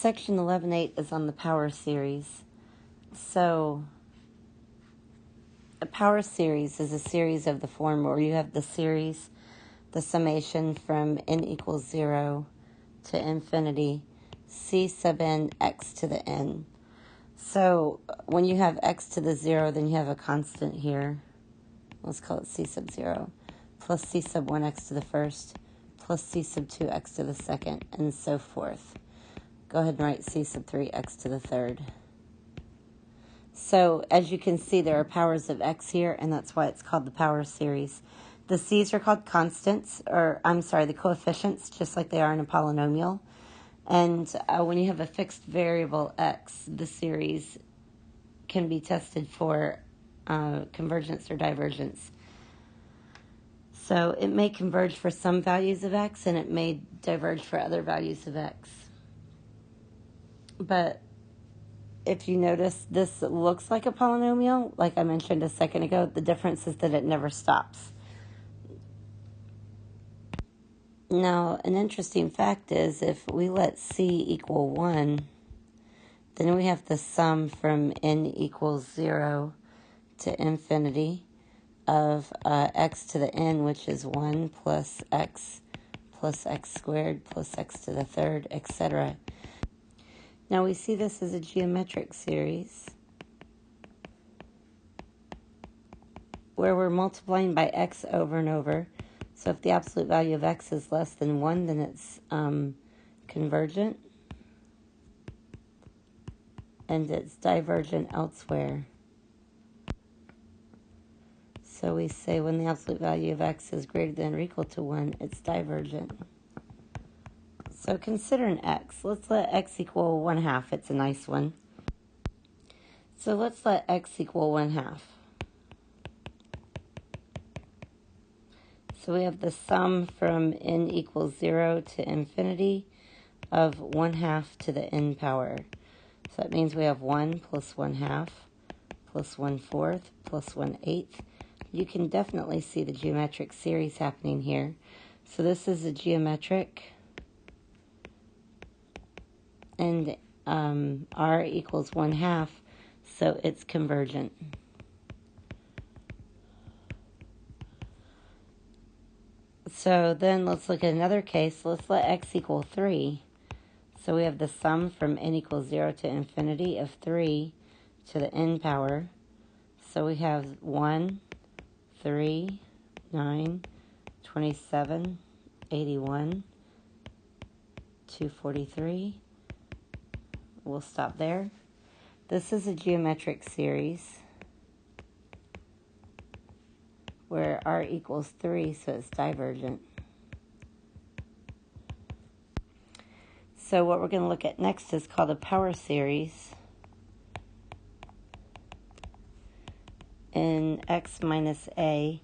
Section 11.8 is on the power series. So a power series is a series of the form where you have the series, the summation from n equals 0 to infinity, c sub n x to the n. So when you have x to the 0, then you have a constant here. Let's call it c sub 0, plus c sub 1x to the first, plus c sub 2x to the second, and so forth. Go ahead and write c sub 3x to the third. So as you can see, there are powers of x here, and that's why it's called the power series. The c's are called constants, the coefficients, just like they are in a polynomial. And when you have a fixed variable x, the series can be tested for convergence or divergence. So it may converge for some values of x, and it may diverge for other values of x. But if you notice, this looks like a polynomial, like I mentioned a second ago. The difference is that it never stops. Now, an interesting fact is if we let c equal 1, then we have the sum from n equals 0 to infinity of x to the n, which is 1 plus x squared plus x to the third, etc. Now we see this as a geometric series where we're multiplying by x over and over. So if the absolute value of x is less than 1, then it's convergent, and it's divergent elsewhere. So we say when the absolute value of x is greater than or equal to 1, it's divergent. So consider an x. Let's let x equal 1/2. It's a nice one. So let's let x equal 1/2. So we have the sum from n equals 0 to infinity of 1/2 to the n power. So that means we have 1 plus 1/2 plus 1/4 plus 1/8. You can definitely see the geometric series happening here. So this is a geometric, and r equals 1/2, so it's convergent. So then let's look at another case. Let's let x equal 3. So we have the sum from n equals 0 to infinity of 3 to the n power. So we have 1, 3, 9, 27, 81, 243. We'll stop there. This is a geometric series where r equals 3, so it's divergent. So what we're going to look at next is called a power series in x minus a,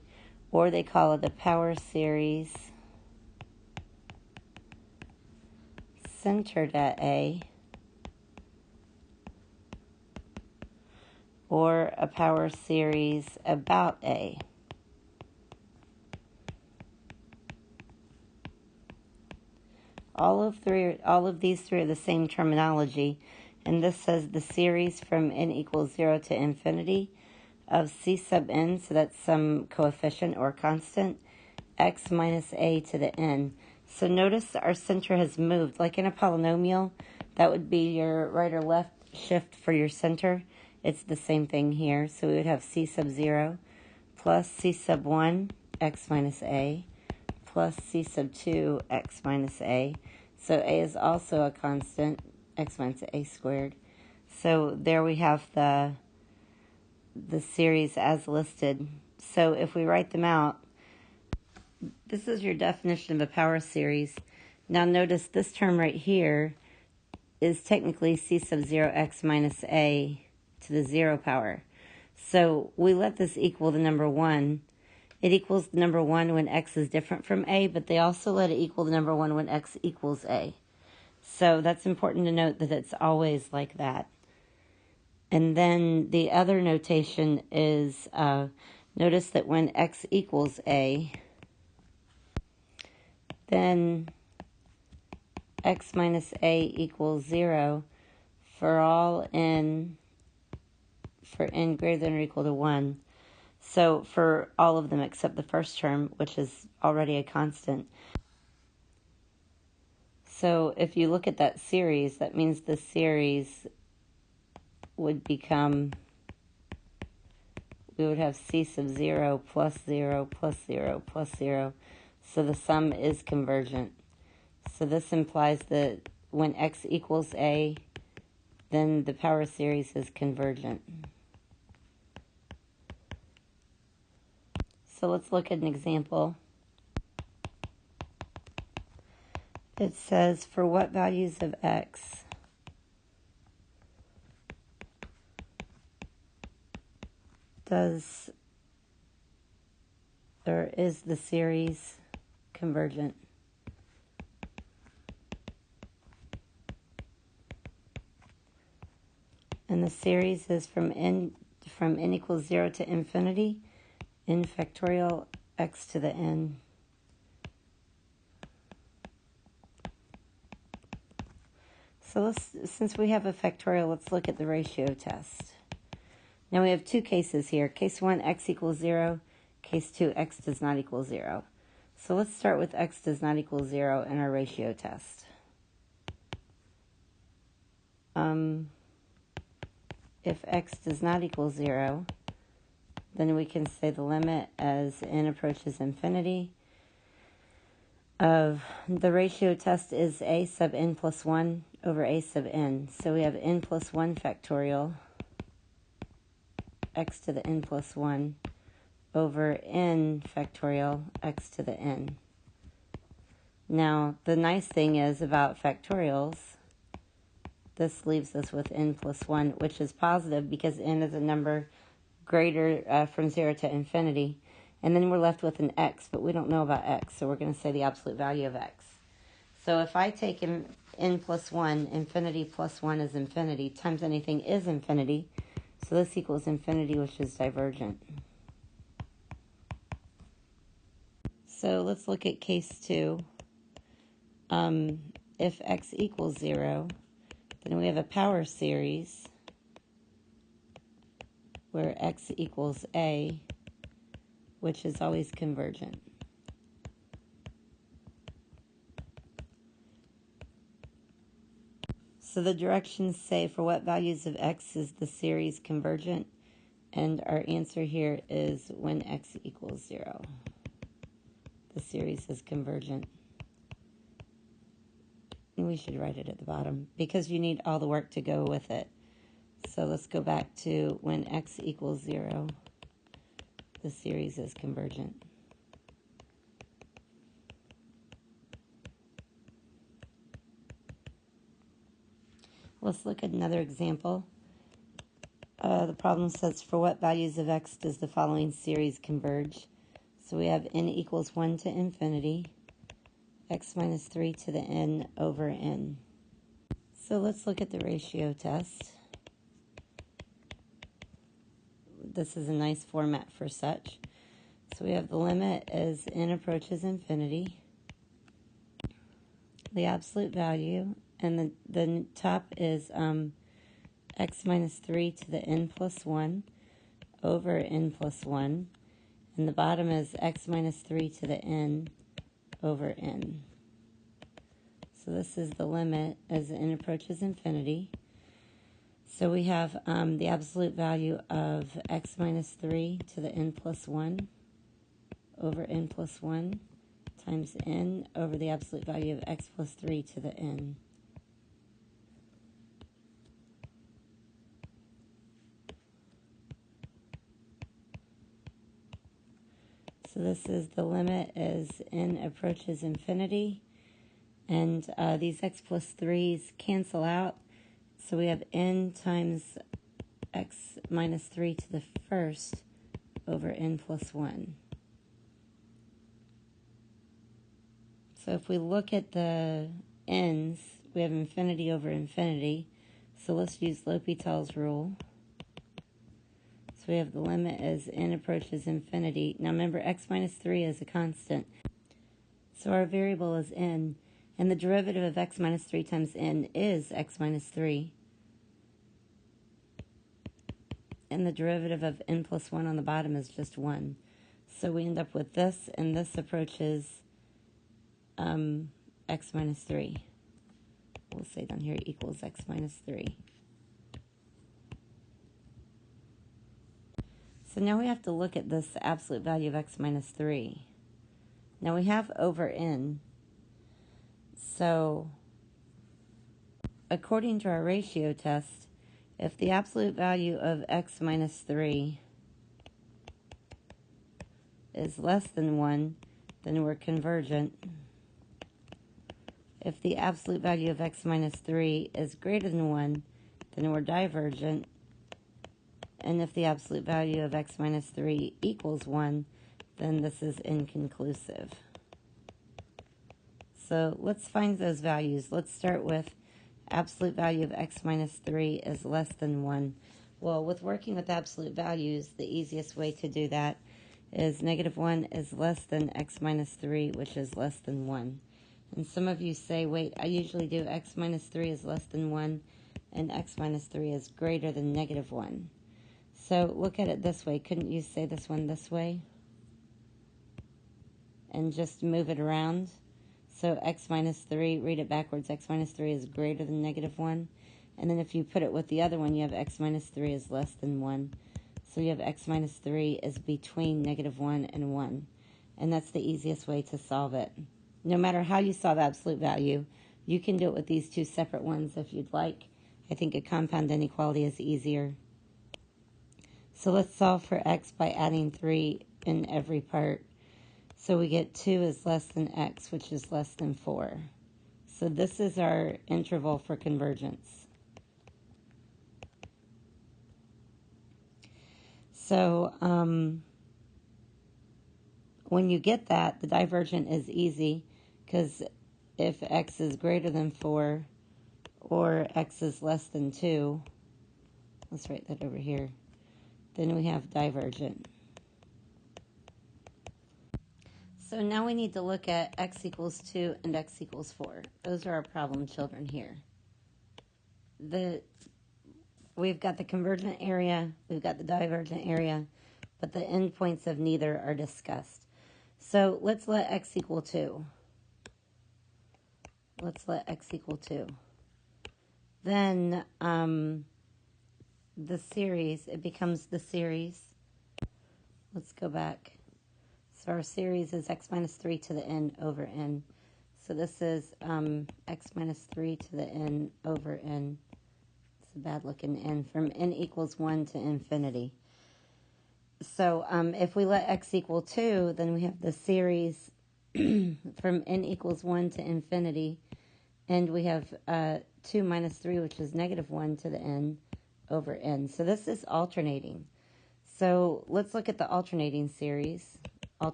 or they call it a power series centered at a, or a power series about a. All of these three are the same terminology, and this says the series from n equals 0 to infinity of c sub n, so that's some coefficient or constant, x minus a to the n. So notice our center has moved. Like in a polynomial, that would be your right or left shift for your center. It's the same thing here. So we would have c sub 0 plus c sub 1, x minus a, plus c sub 2, x minus a. So a is also a constant, x minus a squared. So there we have the series as listed. So if we write them out, this is your definition of a power series. Now notice this term right here is technically c sub 0 x minus a to the 0 power. So we let this equal the number 1. It equals the number 1 when x is different from a, but they also let it equal the number 1 when x equals a. So that's important to note that it's always like that. And then the other notation is, notice that when x equals a, then x minus a equals 0 for all for n greater than or equal to 1. So for all of them except the first term, which is already a constant. So if you look at that series, that means the series would become, we would have c sub 0 plus 0 plus 0 plus 0. So the sum is convergent. So this implies that when x equals a, then the power series is convergent. So let's look at an example. It says, for what values of x is the series convergent? And the series is from n equals 0 to infinity, n factorial x to the n. So since we have a factorial, let's look at the ratio test. Now we have two cases here. Case 1, x equals 0. Case 2, x does not equal 0. So let's start with x does not equal 0 in our ratio test. If x does not equal 0, then we can say the limit as n approaches infinity of the ratio test is a sub n plus 1 over a sub n. So we have n plus 1 factorial x to the n plus 1 over n factorial x to the n. Now, the nice thing is about factorials, this leaves us with n plus 1, which is positive because n is a number greater from 0 to infinity. And then we're left with an x, but we don't know about x, so we're going to say the absolute value of x. So if I take n plus 1, infinity plus 1 is infinity, times anything is infinity. So this equals infinity, which is divergent. So let's look at case 2. If x equals 0, then we have a power series where x equals a, which is always convergent. So the directions say for what values of x is the series convergent, and our answer here is when x equals 0. The series is convergent. And we should write it at the bottom because you need all the work to go with it. So let's go back to when x equals 0, the series is convergent. Let's look at another example. The problem says, for what values of x does the following series converge? So we have n equals 1 to infinity, x minus 3 to the n over n. So let's look at the ratio test. This is a nice format for such. So we have the limit as n approaches infinity, the absolute value, and the top is x minus 3 to the n plus 1 over n plus 1, and the bottom is x minus 3 to the n over n. So this is the limit as n approaches infinity. So we have the absolute value of x minus 3 to the n plus 1 over n plus 1 times n over the absolute value of x plus 3 to the n. So this is the limit as n approaches infinity. And these x plus 3's cancel out. So we have n times x minus 3 to the first over n plus 1. So if we look at the n's, we have infinity over infinity. So let's use L'Hopital's rule. So we have the limit as n approaches infinity. Now remember, x minus 3 is a constant. So our variable is n. And the derivative of x minus 3 times n is x minus 3. And the derivative of n plus 1 on the bottom is just 1. So we end up with this, and this approaches x minus 3. We'll say down here equals x minus 3. So now we have to look at this absolute value of x minus 3. Now we have over n. So according to our ratio test, if the absolute value of x minus 3 is less than 1, then we're convergent. If the absolute value of x minus 3 is greater than 1, then we're divergent. And if the absolute value of x minus 3 equals 1, then this is inconclusive. So let's find those values. Let's start with absolute value of x minus 3 is less than 1. Well, with working with absolute values, the easiest way to do that is negative 1 is less than x minus 3, which is less than 1. And some of you say, wait, I usually do x minus 3 is less than 1, and x minus 3 is greater than negative 1. So look at it this way. Couldn't you say this one this way? And just move it around. So x minus 3, read it backwards, x minus 3 is greater than negative 1. And then if you put it with the other one, you have x minus 3 is less than 1. So you have x minus 3 is between negative 1 and 1. And that's the easiest way to solve it. No matter how you solve absolute value, you can do it with these two separate ones if you'd like. I think a compound inequality is easier. So let's solve for x by adding 3 in every part. So we get 2 is less than x, which is less than 4. So this is our interval for convergence. So when you get that, the divergent is easy, because if x is greater than 4 or x is less than 2, let's write that over here, then we have divergent. So now we need to look at x equals 2 and x equals 4. Those are our problem children here. We've got the convergent area, we've got the divergent area, but the endpoints of neither are discussed. So let's let x equal 2. Let's let x equal 2. Then the series, it becomes the series. Let's go back. So our series is x minus 3 to the n over n. So this is x minus 3 to the n over n. It's a bad looking n, from n equals 1 to infinity. So if we let x equal 2, then we have the series from n equals 1 to infinity. And we have 2 minus 3, which is negative 1 to the n over n. So this is alternating. So let's look at the alternating series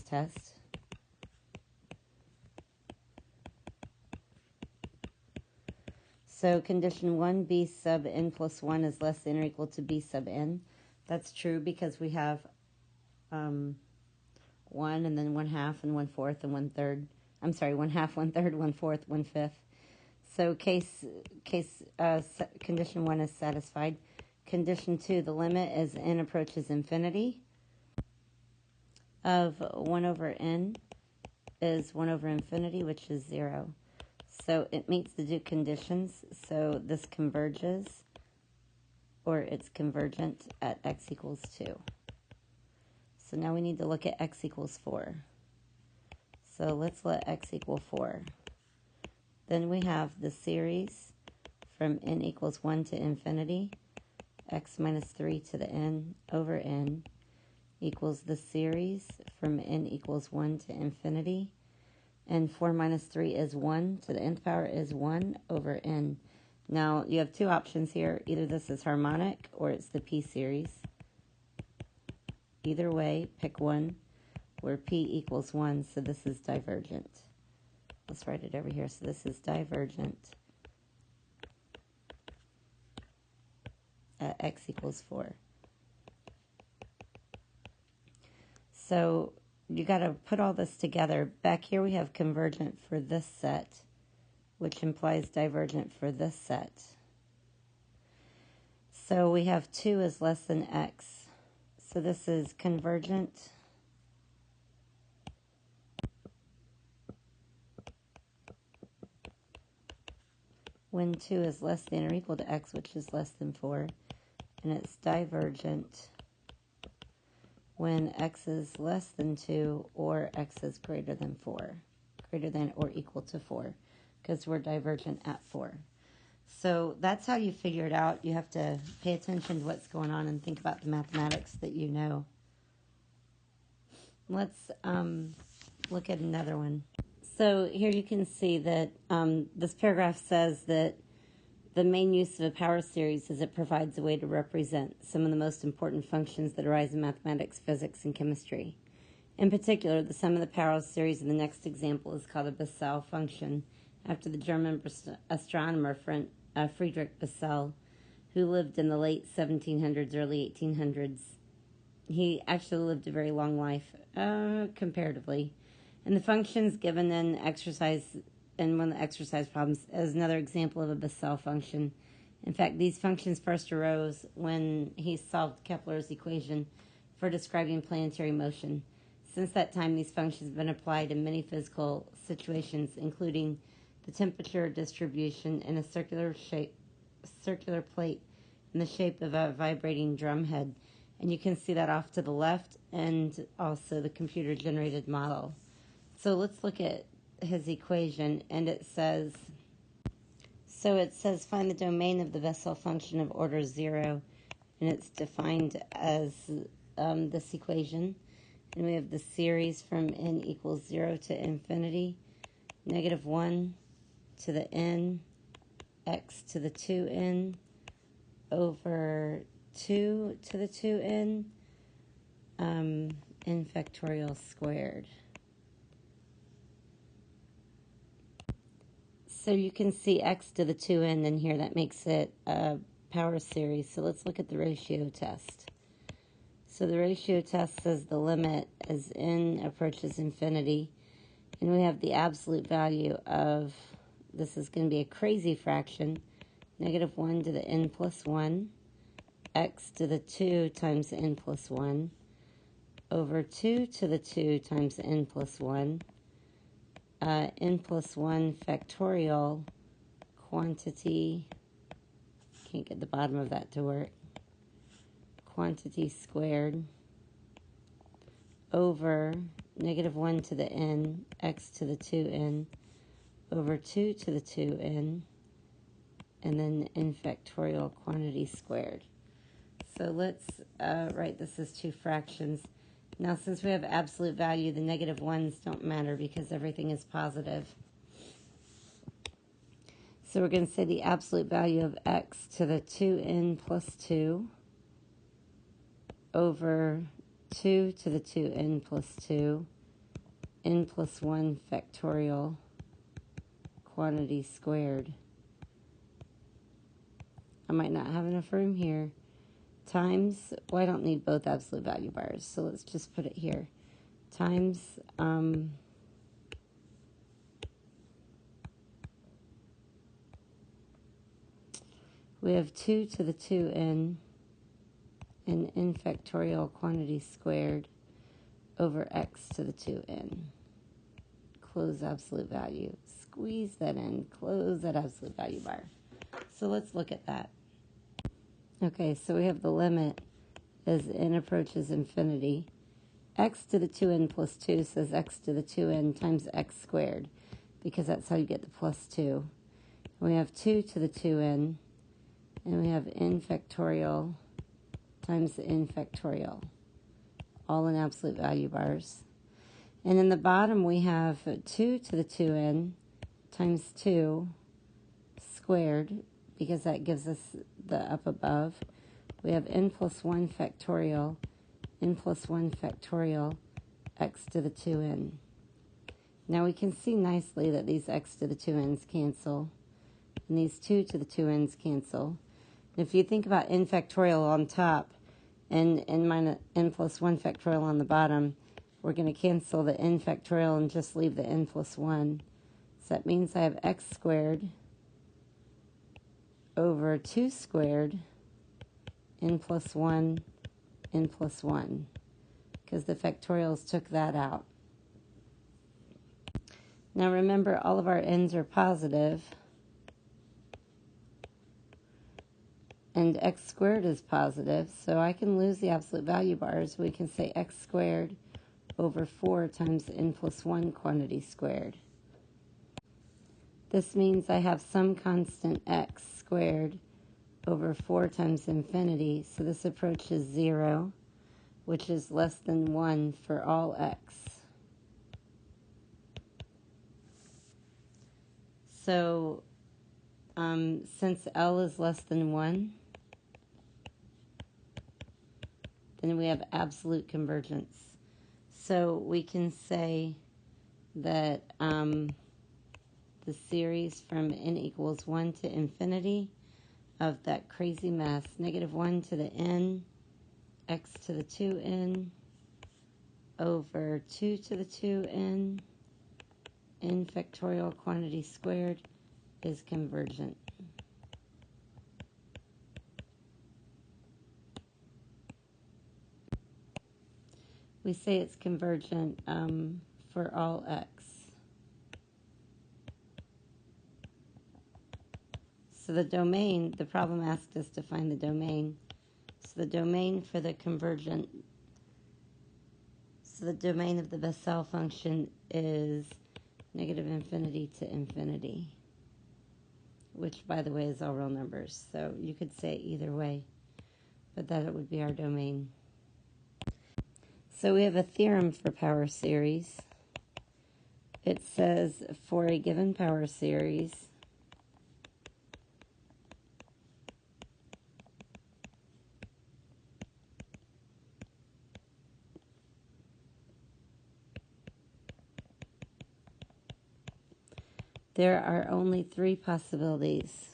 test. So condition 1, b sub n plus 1 is less than or equal to b sub n. That's true because we have 1 and then 1/2 and 1/4 and 1/3. I'm sorry, 1/2, 1/3, 1/4, 1/5. So condition 1 is satisfied. Condition 2, the limit as n approaches infinity of 1 over n is 1 over infinity, which is 0. So it meets the two conditions. So this converges, or it's convergent at x equals 2. So now we need to look at x equals 4. So let's let x equal 4. Then we have the series from n equals 1 to infinity, x minus 3 to the n over n equals the series from n equals 1 to infinity, and 4 minus 3 is 1 to the nth power is 1 over n. Now you have two options here. Either this is harmonic or it's the p series. Either way, pick one, where p equals 1, so this is divergent. Let's write it over here. So this is divergent at x equals 4. So you got to put all this together. Back here we have convergent for this set, which implies divergent for this set. So we have 2 is less than x. So this is convergent when 2 is less than or equal to x, which is less than 4. And it's divergent when x is less than 2 or x is greater than 4. Greater than or equal to 4, because we're divergent at 4. So that's how you figure it out. You have to pay attention to what's going on and think about the mathematics that you know. Let's look at another one. So here you can see that this paragraph says that the main use of a power series is it provides a way to represent some of the most important functions that arise in mathematics, physics, and chemistry. In particular, the sum of the power series in the next example is called a Bessel function, after the German astronomer Friedrich Bessel, who lived in the late 1700s, early 1800s. He actually lived a very long life, comparatively. And the functions given in exercise, in one of the exercise problems, is another example of a Bessel function. In fact, these functions first arose when he solved Kepler's equation for describing planetary motion. Since that time, these functions have been applied in many physical situations, including the temperature distribution in a circular plate in the shape of a vibrating drum head. And you can see that off to the left, and also the computer-generated model. So let's look at his equation, and it says find the domain of the Bessel function of order 0, and it's defined as this equation. And we have the series from n equals 0 to infinity, -1 to the n, x to the 2n, over 2 to the 2n, n factorial squared. So you can see x to the 2n in here. That makes it a power series. So let's look at the ratio test. So the ratio test says the limit as n approaches infinity. And we have the absolute value of, this is going to be a crazy fraction, -1 to the n plus 1, x to the 2 times n plus 1, over 2 to the 2 times n plus 1, n plus 1 factorial quantity, can't get the bottom of that to work, quantity squared, over -1 to the n, x to the 2n, over 2 to the 2n, and then n factorial quantity squared. So let's write this as 2 fractions. Now, since we have absolute value, the negative ones don't matter because everything is positive. So we're going to say the absolute value of x to the 2n plus 2 over 2 to the 2n plus 2, n plus 1 factorial quantity squared. I might not have enough room here. Times, well, I don't need both absolute value bars, so let's just put it here. Times, we have 2 to the 2n and n factorial quantity squared over x to the 2n. Close absolute value. Squeeze that in. Close that absolute value bar. So let's look at that. Okay, so we have the limit as n approaches infinity. X to the 2n plus 2 says x to the 2n times x squared, because that's how you get the plus 2. We have 2 to the 2n, and we have n factorial times n factorial, all in absolute value bars. And in the bottom we have 2 to the 2n times 2 squared, because that gives us the up above. We have n plus 1 factorial, n plus 1 factorial, x to the 2n. Now we can see nicely that these x to the 2n's cancel, and these 2 to the 2n's cancel. And if you think about n factorial on top and n plus 1 factorial on the bottom, we're going to cancel the n factorial and just leave the n plus 1. So that means I have x squared over 2 squared n plus 1 n plus 1, because the factorials took that out. Now remember, all of our n's are positive, and x squared is positive, so I can lose the absolute value bars. We can say x squared over 4 times n plus 1 quantity squared. This means I have some constant x squared over 4 times infinity, so this approaches 0, which is less than 1 for all x. So since L is less than 1, then we have absolute convergence. So we can say that the series from n equals 1 to infinity of that crazy mess, negative 1 to the n, x to the 2n, over 2 to the 2n, n factorial quantity squared, is convergent. We say it's convergent for all x. So the domain, the problem asked us to find the domain. So the domain for the convergent, so the domain of the Bessel function is negative infinity to infinity, which, by the way, is all real numbers. So you could say it either way, but that would be our domain. So we have a theorem for power series. It says for a given power series, there are only 3 possibilities.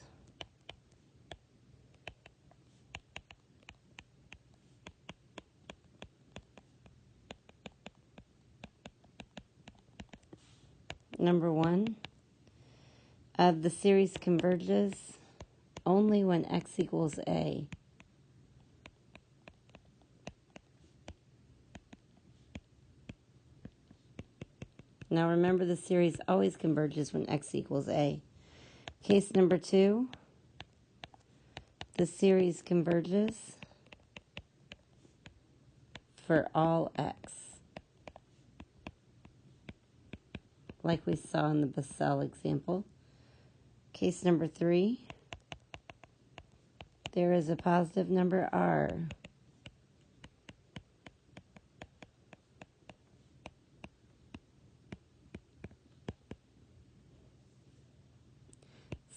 Number 1, the series converges only when x equals a. Now remember, the series always converges when x equals a. Case number 2, the series converges for all x, like we saw in the Bessel example. Case number 3, there is a positive number r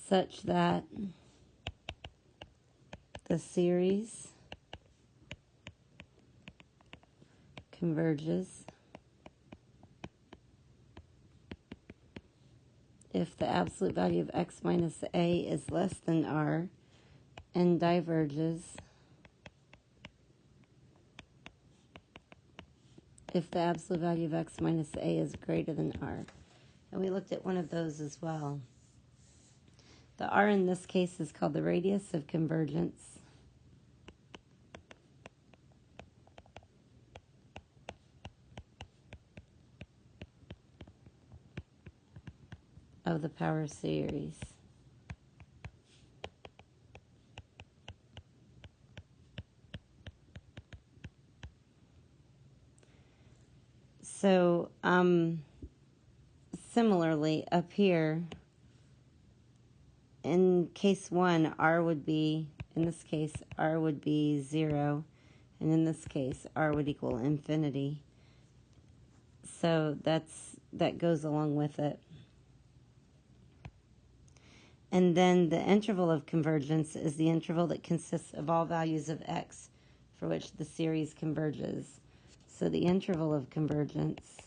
such that the series converges if the absolute value of x minus a is less than r, and diverges if the absolute value of x minus a is greater than r. And we looked at one of those as well. The r in this case is called the radius of convergence. Of the power series. So, similarly, up here, in case 1, r would be, in this case, r would be 0, and in this case, r would equal infinity. So that goes along with it. And then the interval of convergence is the interval that consists of all values of x for which the series converges. So the interval of convergence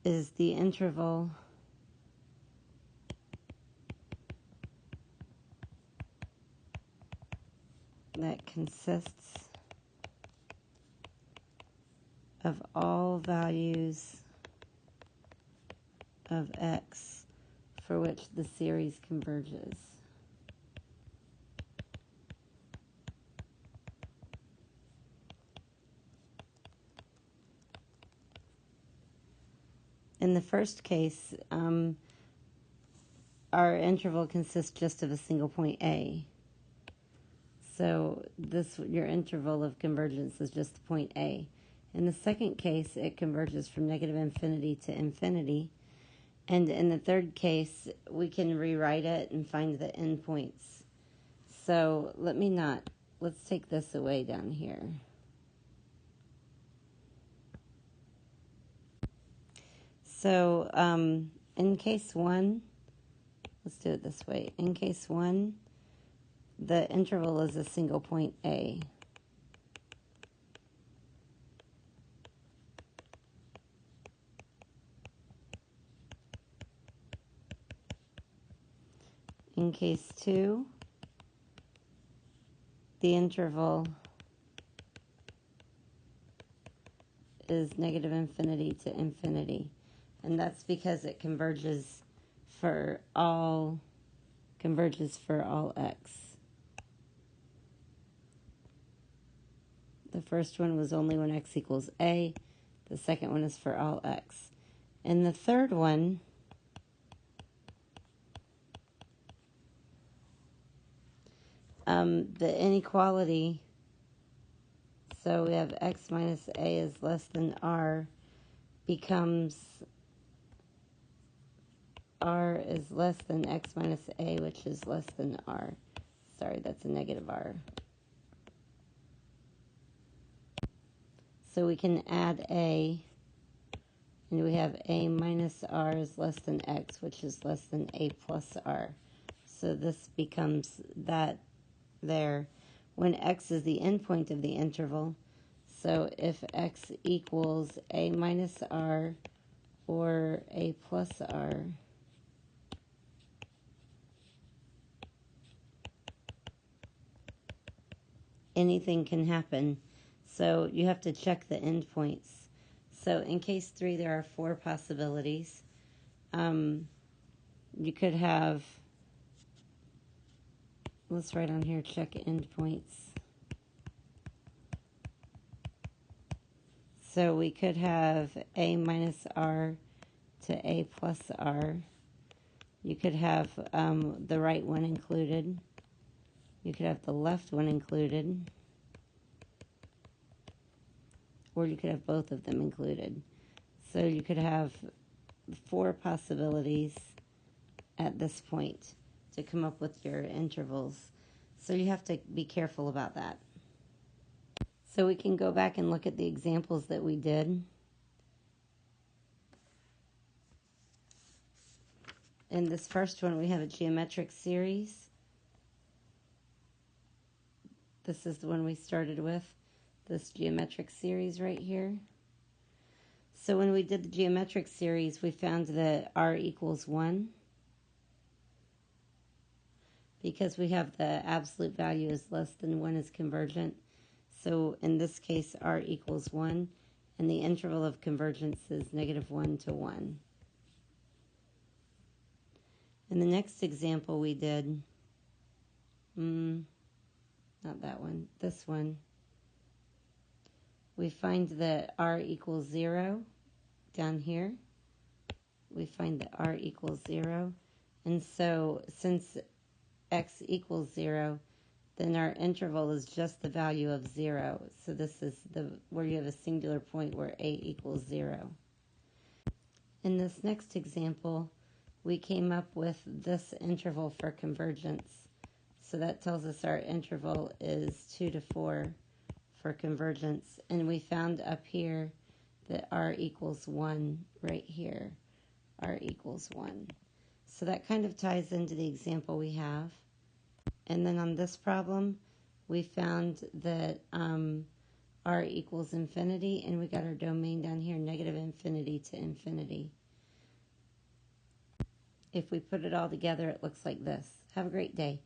is the interval that consists of all values of x for which the series converges. In the first case, our interval consists just of a single point A. So your interval of convergence is just the point A. In the second case, it converges from negative infinity to infinity. And in the third case, we can rewrite it and find the endpoints. So let's take this away down here. So in case 1, let's do it this way. In case 1, the interval is a single point A. In case 2, the interval is negative infinity to infinity. And that's because it converges for all x. The first one was only when x equals A. The second one is for all x. And the third one, the inequality, so we have x minus A is less than r, becomes r is less than x minus A, which is less than r. Sorry, that's a negative r. So we can add A, and we have A minus R is less than X, which is less than A plus R. So this becomes that there when X is the endpoint of the interval. So if X equals A minus R or A plus R, anything can happen. So you have to check the endpoints. So in case 3, there are 4 possibilities. You could have, let's write on here, check endpoints. So we could have A minus R to A plus R. You could have the right one included. You could have the left one included. Or you could have both of them included. So you could have 4 possibilities at this point to come up with your intervals. So you have to be careful about that. So we can go back and look at the examples that we did. In this first one, we have a geometric series. This is the one we started with, this geometric series right here. So when we did the geometric series, we found that r equals 1. Because we have the absolute value is less than 1 is convergent. So in this case, r equals 1, and the interval of convergence is negative 1 to 1. In the next example we did, not that one, this one, we find that r equals 0 down here. We find that r equals 0. And so since x equals 0, then our interval is just the value of 0. So this is where you have a singular point where a equals 0. In this next example, we came up with this interval for convergence. So that tells us our interval is 2 to 4 for convergence. And we found up here that r equals 1 right here. R equals 1. So that kind of ties into the example we have. And then on this problem, we found that r equals infinity, and we got our domain down here, negative infinity to infinity. If we put it all together, it looks like this. Have a great day.